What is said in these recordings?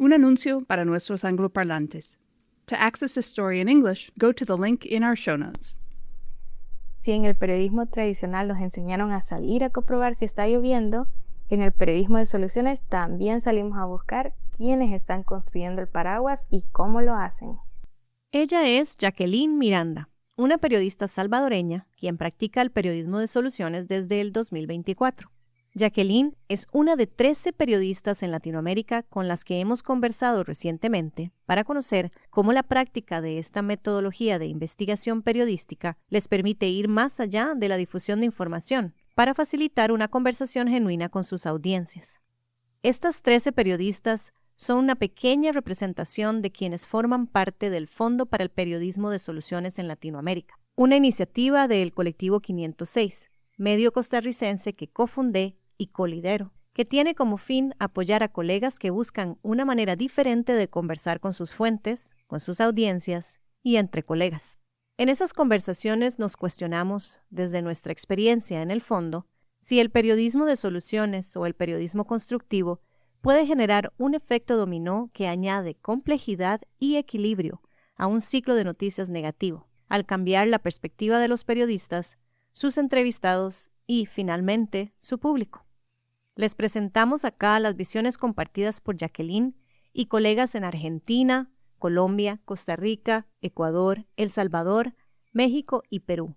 Un anuncio para nuestros angloparlantes. To access this story in English, go to the link in our show notes. Si en el periodismo tradicional nos enseñaron a salir a comprobar si está lloviendo, en el periodismo de soluciones también salimos a buscar quiénes están construyendo el paraguas y cómo lo hacen. Ella es Jacqueline Miranda, una periodista salvadoreña quien practica el periodismo de soluciones desde el 2024. Jacqueline es una de 13 periodistas en Latinoamérica con las que hemos conversado recientemente para conocer cómo la práctica de esta metodología de investigación periodística les permite ir más allá de la difusión de información para facilitar una conversación genuina con sus audiencias. Estas 13 periodistas son una pequeña representación de quienes forman parte del Fondo para el Periodismo de Soluciones en Latinoamérica, una iniciativa del Colectivo 506, medio costarricense que cofundé y colidero, que tiene como fin apoyar a colegas que buscan una manera diferente de conversar con sus fuentes, con sus audiencias y entre colegas. En esas conversaciones nos cuestionamos, desde nuestra experiencia en el fondo, si el periodismo de soluciones o el periodismo constructivo puede generar un efecto dominó que añade complejidad y equilibrio a un ciclo de noticias negativo, al cambiar la perspectiva de los periodistas, sus entrevistados y, finalmente, su público. Les presentamos acá las visiones compartidas por Jacqueline y colegas en Argentina, Colombia, Costa Rica, Ecuador, El Salvador, México y Perú.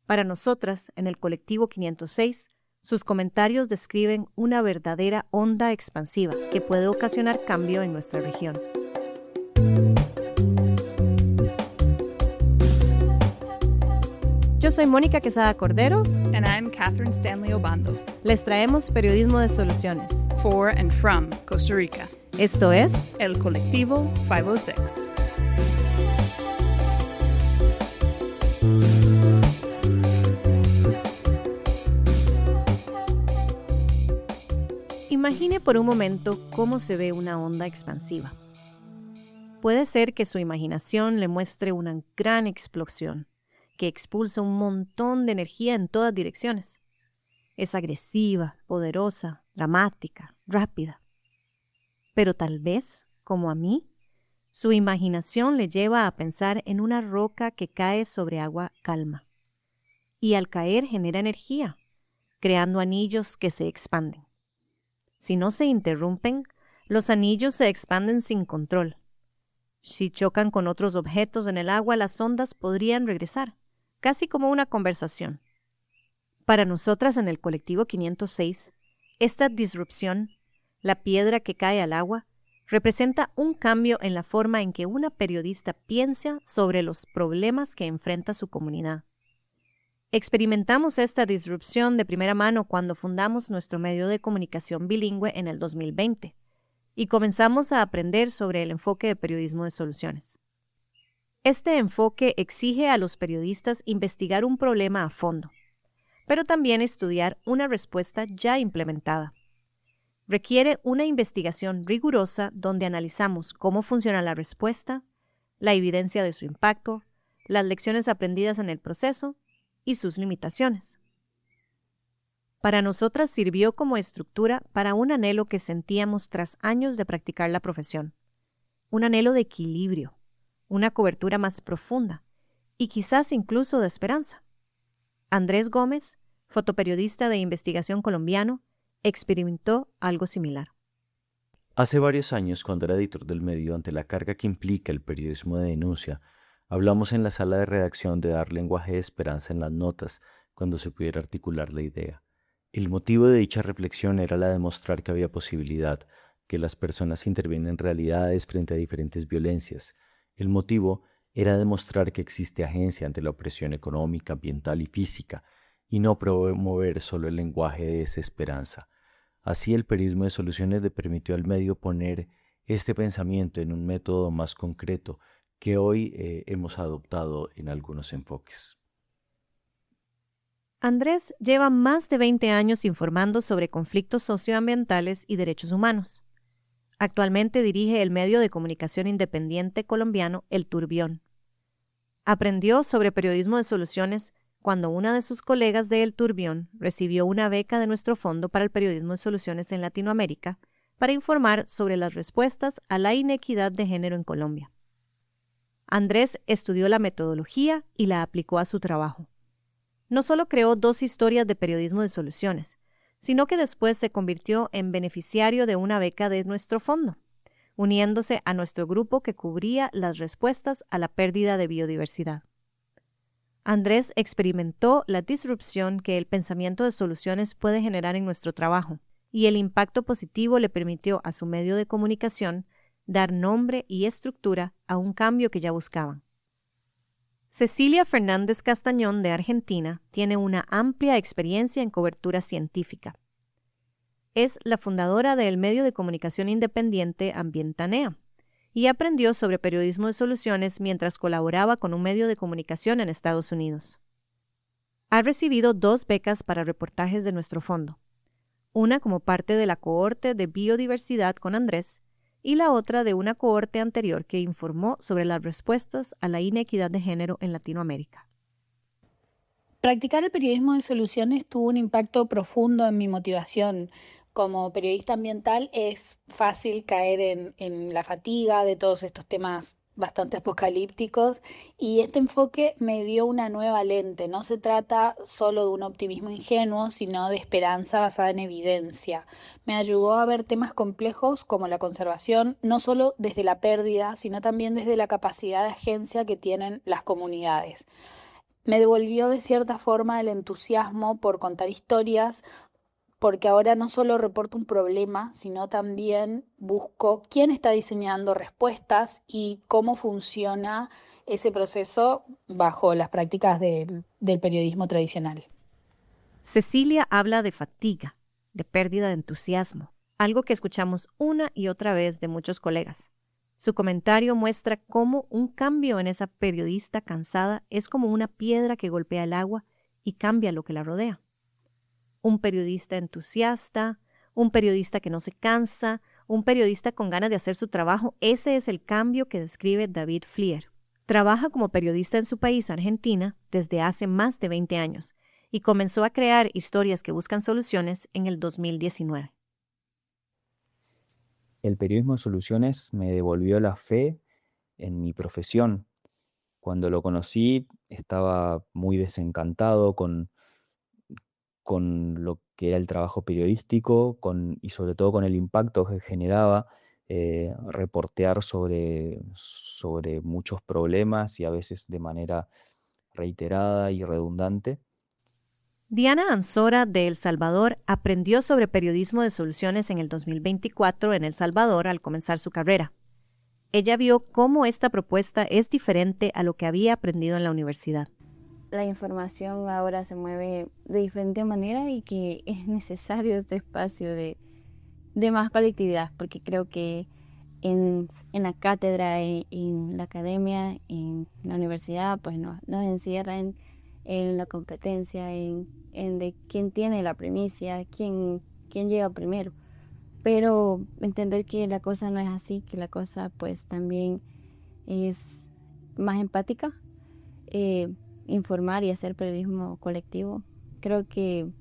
Para nosotras, en el Colectivo 506, sus comentarios describen una verdadera onda expansiva que puede ocasionar cambio en nuestra región. Yo soy Mónica Quesada Cordero. And I'm Catherine Stanley Obando. Les traemos periodismo de soluciones. For and from Costa Rica. Esto es El Colectivo 506. Imagine por un momento cómo se ve una onda expansiva. Puede ser que su imaginación le muestre una gran explosión que expulsa un montón de energía en todas direcciones. Es agresiva, poderosa, dramática, rápida. Pero tal vez, como a mí, su imaginación le lleva a pensar en una roca que cae sobre agua calma. Y al caer genera energía, creando anillos que se expanden. Si no se interrumpen, los anillos se expanden sin control. Si chocan con otros objetos en el agua, las ondas podrían regresar, casi como una conversación. Para nosotras en el Colectivo 506, esta disrupción, la piedra que cae al agua, representa un cambio en la forma en que una periodista piensa sobre los problemas que enfrenta su comunidad. Experimentamos esta disrupción de primera mano cuando fundamos nuestro medio de comunicación bilingüe en el 2020 y comenzamos a aprender sobre el enfoque de periodismo de soluciones. Este enfoque exige a los periodistas investigar un problema a fondo, pero también estudiar una respuesta ya implementada. Requiere una investigación rigurosa donde analizamos cómo funciona la respuesta, la evidencia de su impacto, las lecciones aprendidas en el proceso y sus limitaciones. Para nosotras sirvió como estructura para un anhelo que sentíamos tras años de practicar la profesión. Un anhelo de equilibrio, una cobertura más profunda y quizás incluso de esperanza. Andrés Gómez, fotoperiodista de investigación colombiano, experimentó algo similar. Hace varios años, cuando era editor del medio, ante la carga que implica el periodismo de denuncia, hablamos en la sala de redacción de dar lenguaje de esperanza en las notas cuando se pudiera articular la idea. El motivo de dicha reflexión era la de mostrar que había posibilidad, que las personas intervienen en realidades frente a diferentes violencias. El motivo era demostrar que existe agencia ante la opresión económica, ambiental y física, y no promover solo el lenguaje de desesperanza. Así el periodismo de soluciones le permitió al medio poner este pensamiento en un método más concreto que hoy hemos adoptado en algunos enfoques. Andrés lleva más de 20 años informando sobre conflictos socioambientales y derechos humanos. Actualmente dirige el medio de comunicación independiente colombiano El Turbión. Aprendió sobre periodismo de soluciones cuando una de sus colegas de El Turbión recibió una beca de nuestro Fondo para el Periodismo de Soluciones en Latinoamérica para informar sobre las respuestas a la inequidad de género en Colombia. Andrés estudió la metodología y la aplicó a su trabajo. No solo creó 2 historias de periodismo de soluciones, sino que después se convirtió en beneficiario de una beca de nuestro fondo, uniéndose a nuestro grupo que cubría las respuestas a la pérdida de biodiversidad. Andrés experimentó la disrupción que el pensamiento de soluciones puede generar en nuestro trabajo, y el impacto positivo le permitió a su medio de comunicación dar nombre y estructura a un cambio que ya buscaban. Cecilia Fernández Castañón, de Argentina, tiene una amplia experiencia en cobertura científica. Es la fundadora del medio de comunicación independiente Ambientanea y aprendió sobre periodismo de soluciones mientras colaboraba con un medio de comunicación en Estados Unidos. Ha recibido 2 becas para reportajes de nuestro fondo, una como parte de la cohorte de biodiversidad con Andrés y la otra de una cohorte anterior que informó sobre las respuestas a la inequidad de género en Latinoamérica. Practicar el periodismo de soluciones tuvo un impacto profundo en mi motivación. Como periodista ambiental es fácil caer en la fatiga de todos estos temas bastante apocalípticos y este enfoque me dio una nueva lente. No se trata solo de un optimismo ingenuo, sino de esperanza basada en evidencia. Me ayudó a ver temas complejos como la conservación, no solo desde la pérdida, sino también desde la capacidad de agencia que tienen las comunidades. Me devolvió de cierta forma el entusiasmo por contar historias, porque ahora no solo reporto un problema, sino también busco quién está diseñando respuestas y cómo funciona ese proceso bajo las prácticas del periodismo tradicional. Cecilia habla de fatiga, de pérdida de entusiasmo, algo que escuchamos una y otra vez de muchos colegas. Su comentario muestra cómo un cambio en esa periodista cansada es como una piedra que golpea el agua y cambia lo que la rodea. Un periodista entusiasta, un periodista que no se cansa, un periodista con ganas de hacer su trabajo, ese es el cambio que describe David Flier. Trabaja como periodista en su país, Argentina, desde hace más de 20 años y comenzó a crear historias que buscan soluciones en el 2019. El periodismo de soluciones me devolvió la fe en mi profesión. Cuando lo conocí estaba muy desencantado con lo que era el trabajo periodístico y sobre todo con el impacto que generaba reportear sobre muchos problemas y a veces de manera reiterada y redundante. Diana Ansora, de El Salvador, aprendió sobre periodismo de soluciones en el 2024 en El Salvador al comenzar su carrera. Ella vio cómo esta propuesta es diferente a lo que había aprendido en la universidad. La información ahora se mueve de diferente manera y que es necesario este espacio de más colectividad, porque creo que en la cátedra, en la academia, en la universidad, pues nos encierra en la competencia, en de quién tiene la primicia, quién llega primero. Pero entender que la cosa no es así, que la cosa pues también es más empática, informar y hacer periodismo colectivo. Creo que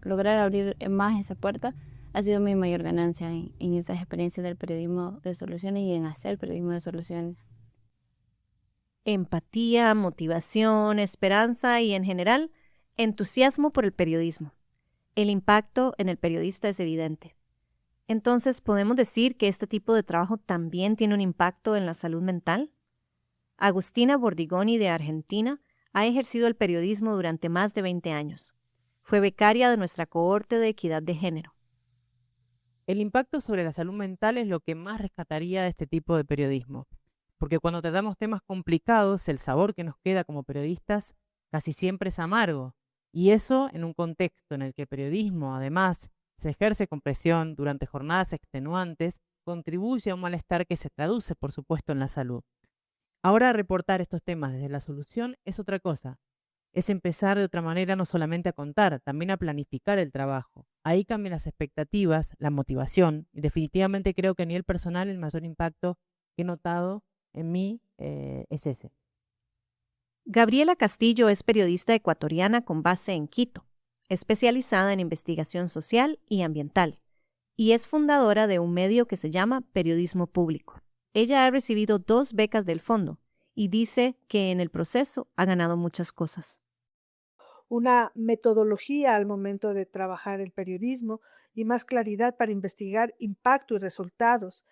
lograr abrir más esa puerta ha sido mi mayor ganancia en esas experiencias del periodismo de soluciones y en hacer periodismo de soluciones. Empatía, motivación, esperanza y, en general, entusiasmo por el periodismo. El impacto en el periodista es evidente. Entonces, ¿podemos decir que este tipo de trabajo también tiene un impacto en la salud mental? Agustina Bordigoni, de Argentina, ha ejercido el periodismo durante más de 20 años. Fue becaria de nuestra cohorte de equidad de género. El impacto sobre la salud mental es lo que más rescataría de este tipo de periodismo, porque cuando tratamos temas complicados, el sabor que nos queda como periodistas casi siempre es amargo, y eso en un contexto en el que el periodismo, además, se ejerce con presión durante jornadas extenuantes, contribuye a un malestar que se traduce, por supuesto, en la salud. Ahora reportar estos temas desde la solución es otra cosa. Es empezar de otra manera no solamente a contar, también a planificar el trabajo. Ahí cambian las expectativas, la motivación, y definitivamente creo que a nivel personal el mayor impacto que he notado en mí es ese. Gabriela Castillo es periodista ecuatoriana con base en Quito, especializada en investigación social y ambiental, y es fundadora de un medio que se llama Periodismo Público. Ella ha recibido 2 becas del fondo y dice que en el proceso ha ganado muchas cosas. Una metodología al momento de trabajar el periodismo y más claridad para investigar impacto y resultados.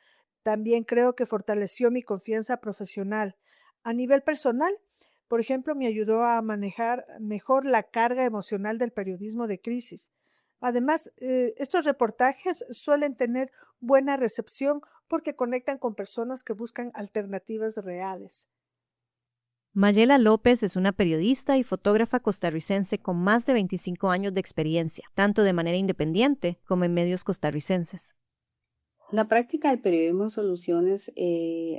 También creo que fortaleció mi confianza profesional. A nivel personal, por ejemplo, me ayudó a manejar mejor la carga emocional del periodismo de crisis. Además, estos reportajes suelen tener buena recepción porque conectan con personas que buscan alternativas reales. Mayela López es una periodista y fotógrafa costarricense con más de 25 años de experiencia, tanto de manera independiente como en medios costarricenses. La práctica del periodismo de soluciones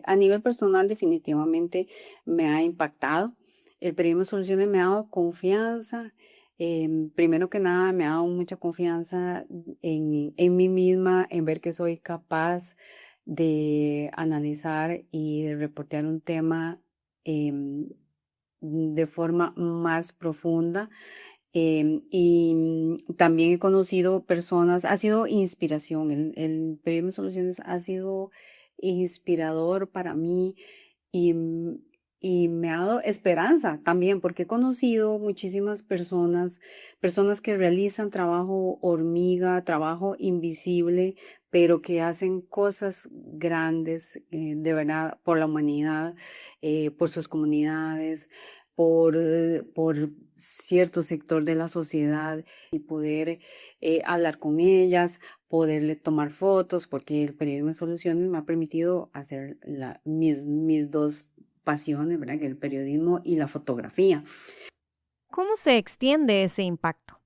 a nivel personal definitivamente me ha impactado. El periodismo de soluciones me ha dado confianza. Primero que nada, me ha dado mucha confianza en mí misma, en ver que soy capaz de analizar y de reportear un tema de forma más profunda. Y también he conocido personas, ha sido inspiración, el periodismo de soluciones ha sido inspirador para mí y, y me ha dado esperanza también, porque he conocido muchísimas personas que realizan trabajo hormiga, trabajo invisible, pero que hacen cosas grandes, de verdad, por la humanidad, por sus comunidades, por cierto sector de la sociedad y poder hablar con ellas, poderle tomar fotos, porque el periodismo de soluciones me ha permitido hacer mis 2 pasiones, ¿verdad? Que el periodismo y la fotografía. ¿Cómo se extiende ese impacto?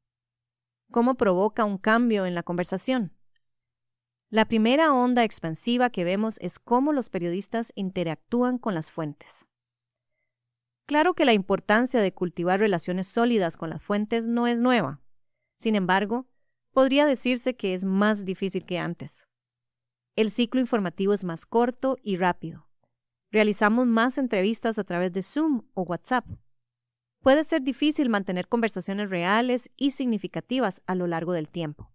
¿Cómo provoca un cambio en la conversación? La primera onda expansiva que vemos es cómo los periodistas interactúan con las fuentes. Claro que la importancia de cultivar relaciones sólidas con las fuentes no es nueva. Sin embargo, podría decirse que es más difícil que antes. El ciclo informativo es más corto y rápido. Realizamos más entrevistas a través de Zoom o WhatsApp. Puede ser difícil mantener conversaciones reales y significativas a lo largo del tiempo.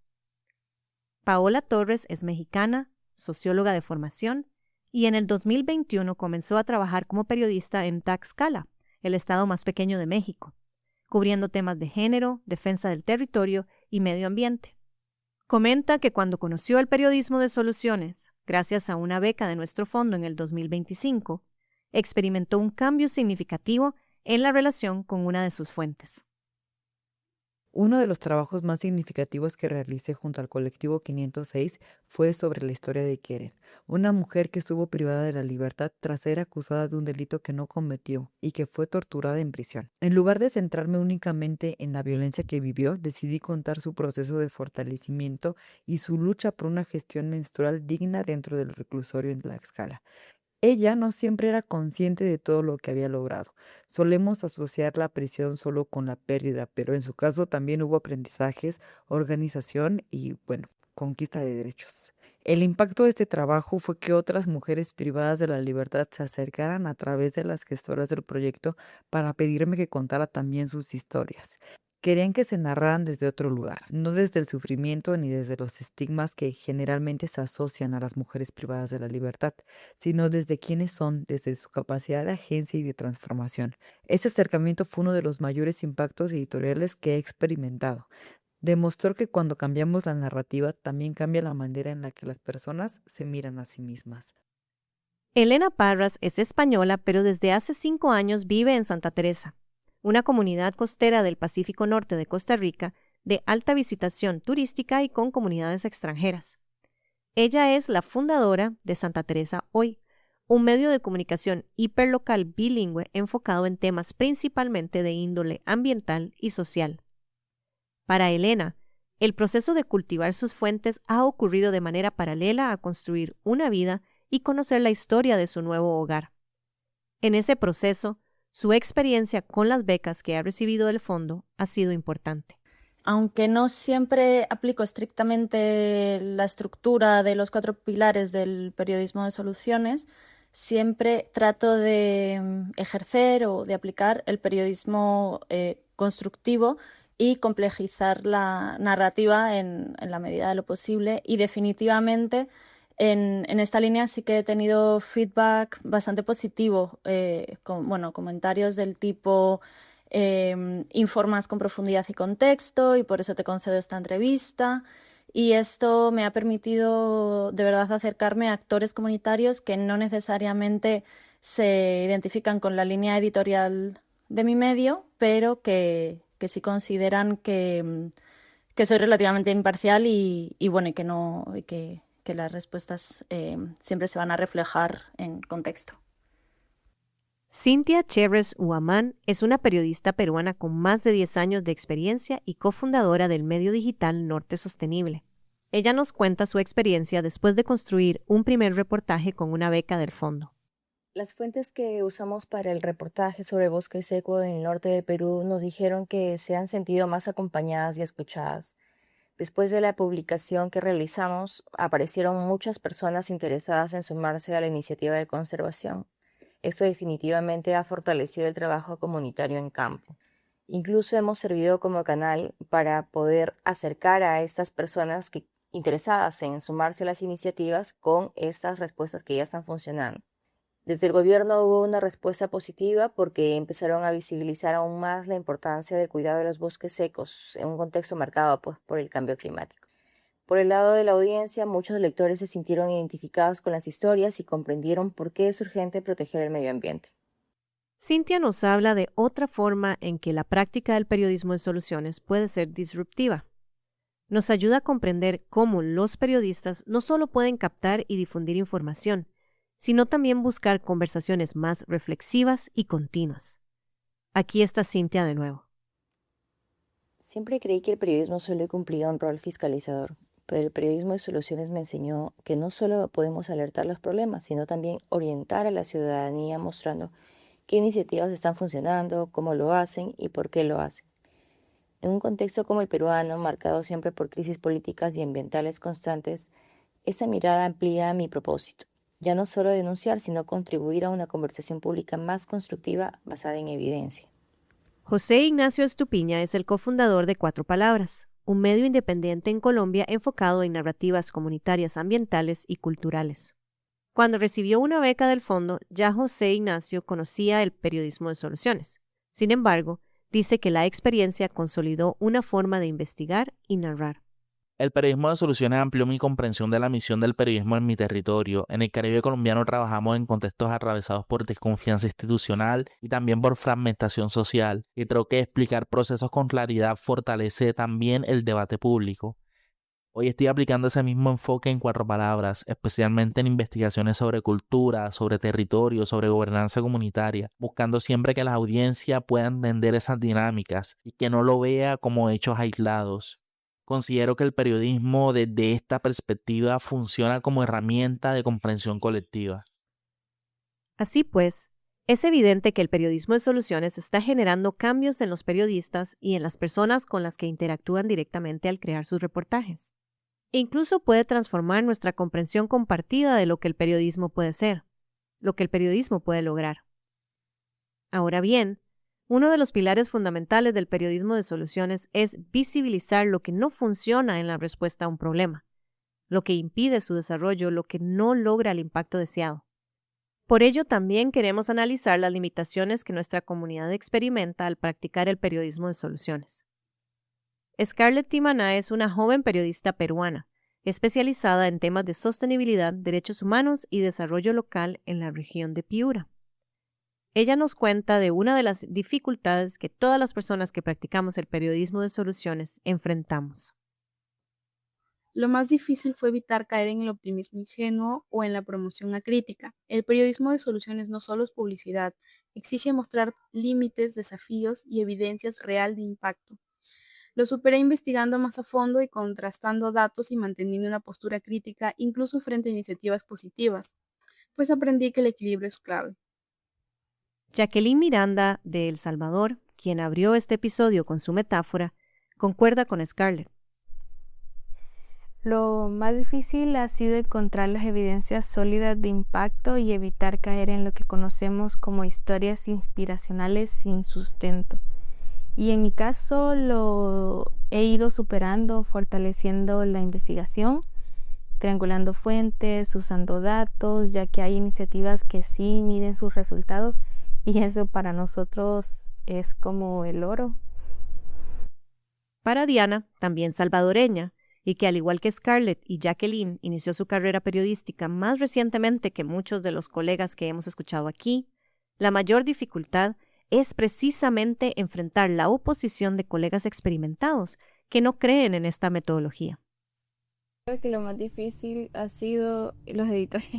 Paola Torres es mexicana, socióloga de formación, y en el 2021 comenzó a trabajar como periodista en Tlaxcala, el estado más pequeño de México, cubriendo temas de género, defensa del territorio y medio ambiente. Comenta que cuando conoció el periodismo de soluciones, gracias a una beca de nuestro fondo en el 2025, experimentó un cambio significativo en la relación con una de sus fuentes. Uno de los trabajos más significativos que realicé junto al colectivo 506 fue sobre la historia de Keren, una mujer que estuvo privada de la libertad tras ser acusada de un delito que no cometió y que fue torturada en prisión. En lugar de centrarme únicamente en la violencia que vivió, decidí contar su proceso de fortalecimiento y su lucha por una gestión menstrual digna dentro del reclusorio en Tlaxcala. Ella no siempre era consciente de todo lo que había logrado. Solemos asociar la prisión solo con la pérdida, pero en su caso también hubo aprendizajes, organización y, bueno, conquista de derechos. El impacto de este trabajo fue que otras mujeres privadas de la libertad se acercaran a través de las gestoras del proyecto para pedirme que contara también sus historias. Querían que se narraran desde otro lugar, no desde el sufrimiento ni desde los estigmas que generalmente se asocian a las mujeres privadas de la libertad, sino desde quiénes son, desde su capacidad de agencia y de transformación. Ese acercamiento fue uno de los mayores impactos editoriales que he experimentado. Demostró que cuando cambiamos la narrativa, también cambia la manera en la que las personas se miran a sí mismas. Elena Parras es española, pero desde hace 5 años vive en Santa Teresa, una comunidad costera del Pacífico Norte de Costa Rica de alta visitación turística y con comunidades extranjeras. Ella es la fundadora de Santa Teresa Hoy, un medio de comunicación hiperlocal bilingüe enfocado en temas principalmente de índole ambiental y social. Para Elena, el proceso de cultivar sus fuentes ha ocurrido de manera paralela a construir una vida y conocer la historia de su nuevo hogar. En ese proceso, su experiencia con las becas que ha recibido del fondo ha sido importante. Aunque no siempre aplico estrictamente la estructura de los 4 pilares del periodismo de soluciones, siempre trato de ejercer o de aplicar el periodismo constructivo y complejizar la narrativa en la medida de lo posible. Y definitivamente en esta línea sí que he tenido feedback bastante positivo, comentarios del tipo informas con profundidad y contexto y por eso te concedo esta entrevista. Y esto me ha permitido de verdad acercarme a actores comunitarios que no necesariamente se identifican con la línea editorial de mi medio, pero que sí consideran que soy relativamente imparcial y que las respuestas siempre se van a reflejar en contexto. Cynthia Cherres Huamán es una periodista peruana con más de 10 años de experiencia y cofundadora del medio digital Norte Sostenible. Ella nos cuenta su experiencia después de construir un primer reportaje con una beca del fondo. Las fuentes que usamos para el reportaje sobre bosque seco en el norte de Perú nos dijeron que se han sentido más acompañadas y escuchadas. Después de la publicación que realizamos, aparecieron muchas personas interesadas en sumarse a la iniciativa de conservación. Esto definitivamente ha fortalecido el trabajo comunitario en campo. Incluso hemos servido como canal para poder acercar a estas personas interesadas en sumarse a las iniciativas con estas respuestas que ya están funcionando. Desde el gobierno hubo una respuesta positiva porque empezaron a visibilizar aún más la importancia del cuidado de los bosques secos en un contexto marcado por el cambio climático. Por el lado de la audiencia, muchos lectores se sintieron identificados con las historias y comprendieron por qué es urgente proteger el medio ambiente. Cynthia nos habla de otra forma en que la práctica del periodismo de soluciones puede ser disruptiva. Nos ayuda a comprender cómo los periodistas no solo pueden captar y difundir información, sino también buscar conversaciones más reflexivas y continuas. Aquí está Cynthia de nuevo. Siempre creí que el periodismo solo cumplía un rol fiscalizador, pero el periodismo de soluciones me enseñó que no solo podemos alertar los problemas, sino también orientar a la ciudadanía mostrando qué iniciativas están funcionando, cómo lo hacen y por qué lo hacen. En un contexto como el peruano, marcado siempre por crisis políticas y ambientales constantes, esa mirada amplía mi propósito. Ya no solo denunciar, sino contribuir a una conversación pública más constructiva basada en evidencia. José Ignacio Estupiña es el cofundador de Cuatro Palabras, un medio independiente en Colombia enfocado en narrativas comunitarias ambientales y culturales. Cuando recibió una beca del fondo, ya José Ignacio conocía el periodismo de soluciones. Sin embargo, dice que la experiencia consolidó una forma de investigar y narrar. El periodismo de soluciones amplió mi comprensión de la misión del periodismo en mi territorio. En el Caribe colombiano trabajamos en contextos atravesados por desconfianza institucional y también por fragmentación social. Y creo que explicar procesos con claridad fortalece también el debate público. Hoy estoy aplicando ese mismo enfoque en Cuatro Palabras, especialmente en investigaciones sobre cultura, sobre territorio, sobre gobernanza comunitaria, buscando siempre que la audiencia pueda entender esas dinámicas y que no lo vea como hechos aislados. Considero que el periodismo desde esta perspectiva funciona como herramienta de comprensión colectiva. Así pues, es evidente que el periodismo de soluciones está generando cambios en los periodistas y en las personas con las que interactúan directamente al crear sus reportajes. E incluso puede transformar nuestra comprensión compartida de lo que el periodismo puede ser, lo que el periodismo puede lograr. Ahora bien, uno de los pilares fundamentales del periodismo de soluciones es visibilizar lo que no funciona en la respuesta a un problema, lo que impide su desarrollo, lo que no logra el impacto deseado. Por ello, también queremos analizar las limitaciones que nuestra comunidad experimenta al practicar el periodismo de soluciones. Scarlett Timaná es una joven periodista peruana, especializada en temas de sostenibilidad, derechos humanos y desarrollo local en la región de Piura. Ella nos cuenta de una de las dificultades que todas las personas que practicamos el periodismo de soluciones enfrentamos. Lo más difícil fue evitar caer en el optimismo ingenuo o en la promoción acrítica. El periodismo de soluciones no solo es publicidad, exige mostrar límites, desafíos y evidencias real de impacto. Lo superé investigando más a fondo y contrastando datos y manteniendo una postura crítica incluso frente a iniciativas positivas, pues aprendí que el equilibrio es clave. Jacqueline Miranda, de El Salvador, quien abrió este episodio con su metáfora, concuerda con Scarlett. Lo más difícil ha sido encontrar las evidencias sólidas de impacto y evitar caer en lo que conocemos como historias inspiracionales sin sustento. Y en mi caso lo he ido superando, fortaleciendo la investigación, triangulando fuentes, usando datos, ya que hay iniciativas que sí miden sus resultados y eso para nosotros es como el oro. Para Diana, también salvadoreña, y que al igual que Scarlett y Jacqueline inició su carrera periodística más recientemente que muchos de los colegas que hemos escuchado aquí, la mayor dificultad es precisamente enfrentar la oposición de colegas experimentados que no creen en esta metodología. Creo que lo más difícil ha sido los editores,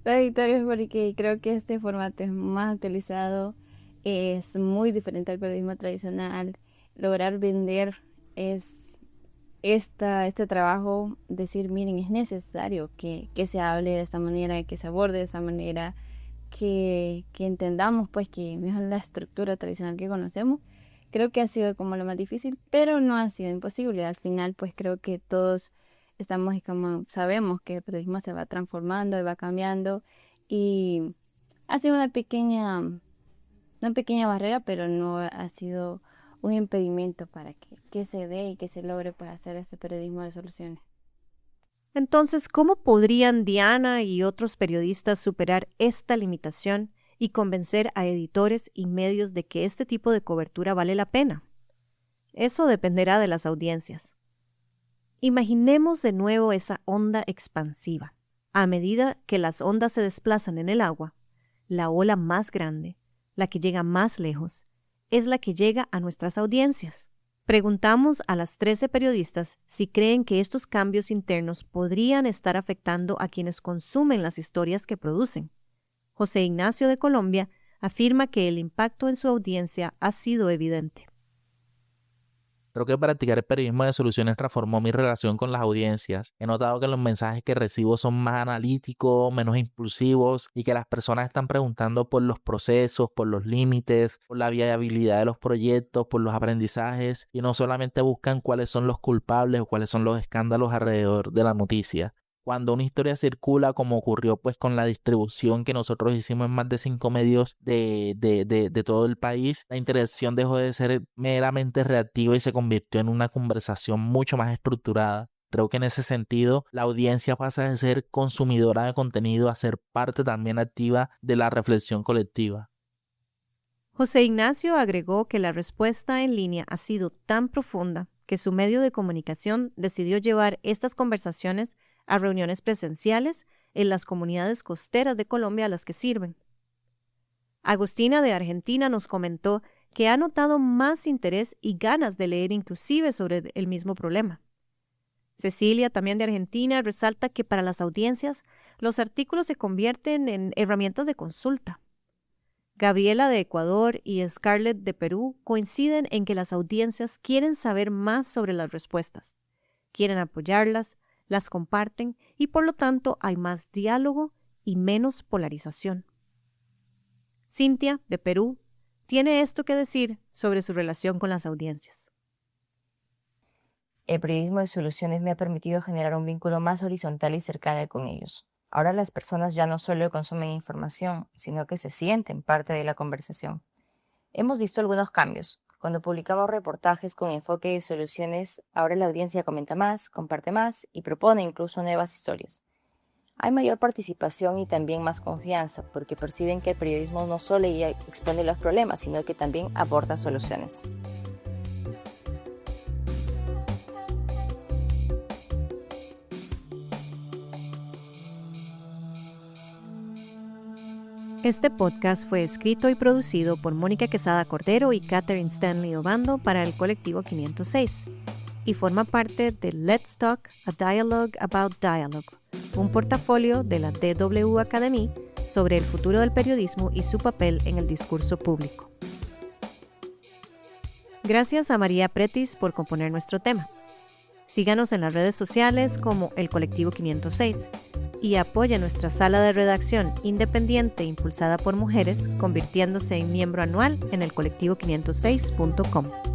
los editores, porque creo que este formato es más actualizado, es muy diferente al periodismo tradicional. Lograr vender este trabajo, decir, miren, es necesario que se hable de esta manera, que se aborde de esa manera, que entendamos pues que no es la estructura tradicional que conocemos. Creo que ha sido como lo más difícil, pero no ha sido imposible. Al final pues creo que todos estamos y como sabemos que el periodismo se va transformando y va cambiando, y ha sido una pequeña barrera, pero no ha sido un impedimento para que se dé y que se logre pues hacer este periodismo de soluciones. Entonces, ¿cómo podrían Diana y otros periodistas superar esta limitación y convencer a editores y medios de que este tipo de cobertura vale la pena? Eso dependerá de las audiencias. Imaginemos de nuevo esa onda expansiva. A medida que las ondas se desplazan en el agua, la ola más grande, la que llega más lejos, es la que llega a nuestras audiencias. Preguntamos a las 13 periodistas si creen que estos cambios internos podrían estar afectando a quienes consumen las historias que producen. José Ignacio de Colombia afirma que el impacto en su audiencia ha sido evidente. Creo que practicar el periodismo de soluciones transformó mi relación con las audiencias. He notado que los mensajes que recibo son más analíticos, menos impulsivos, y que las personas están preguntando por los procesos, por los límites, por la viabilidad de los proyectos, por los aprendizajes, y no solamente buscan cuáles son los culpables o cuáles son los escándalos alrededor de la noticia. Cuando una historia circula, como ocurrió pues con la distribución que nosotros hicimos en más de 5 medios de todo el país, la interacción dejó de ser meramente reactiva y se convirtió en una conversación mucho más estructurada. Creo que en ese sentido la audiencia pasa de ser consumidora de contenido a ser parte también activa de la reflexión colectiva. José Ignacio agregó que la respuesta en línea ha sido tan profunda que su medio de comunicación decidió llevar estas conversaciones a reuniones presenciales en las comunidades costeras de Colombia a las que sirven. Agustina de Argentina nos comentó que ha notado más interés y ganas de leer inclusive sobre el mismo problema. Cecilia, también de Argentina, resalta que para las audiencias los artículos se convierten en herramientas de consulta. Gabriela de Ecuador y Scarlett de Perú coinciden en que las audiencias quieren saber más sobre las respuestas, quieren apoyarlas, las comparten y por lo tanto hay más diálogo y menos polarización. Cintia, de Perú, tiene esto que decir sobre su relación con las audiencias. El periodismo de soluciones me ha permitido generar un vínculo más horizontal y cercano con ellos. Ahora las personas ya no solo consumen información, sino que se sienten parte de la conversación. Hemos visto algunos cambios. Cuando publicamos reportajes con enfoque de soluciones, ahora la audiencia comenta más, comparte más y propone incluso nuevas historias. Hay mayor participación y también más confianza, porque perciben que el periodismo no solo expone los problemas, sino que también aporta soluciones. Este podcast fue escrito y producido por Mónica Quesada Cordero y Catherine Stanley Obando para el colectivo 506 y forma parte de Let's Talk, a Dialogue About Dialogue, un portafolio de la DW Academy sobre el futuro del periodismo y su papel en el discurso público. Gracias a María Pretis por componer nuestro tema. Síganos en las redes sociales como el colectivo 506 y apoya nuestra sala de redacción independiente impulsada por mujeres, convirtiéndose en miembro anual en el colectivo506.com.